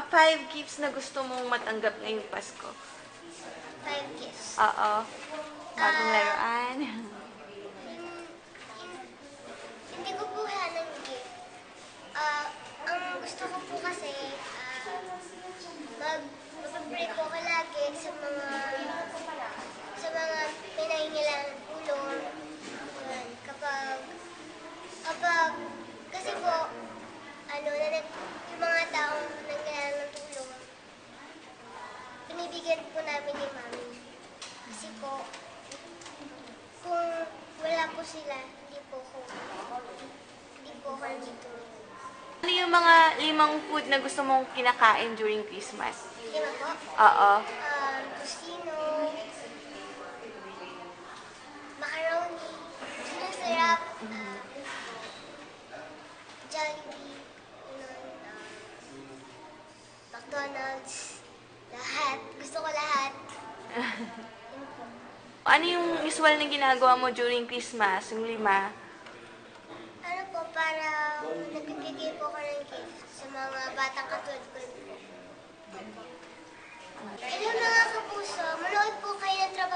5 gifts na gusto mong matanggap ngayong Pasko. 5 gifts. Oo. Bagong laruan. Hindi ko po ng gift. Ang gusto ko po kasi, mag-pray po ko lagi sa mga pinahingailangan ng tulong. Yan. Kapag, kasi po, yung mga taong nangailangan ng tulong, binibigyan po namin ni Mami. Kasi po, kung wala po sila, hindi po ako nandito. Ano yung mga 5 food na gusto mong kinakain during Christmas? 5 po? Oo. Tocino, macaroni, sarap, Jollibee, McDonald's, lahat. Gusto ko lahat. Yun po. Ano yung usual na ginagawa mo during Christmas, yung 5? Ano po, para nagbibigay po ko ng gift sa mga batang katulad ko po. Hello mga kapuso, manood po kayo ng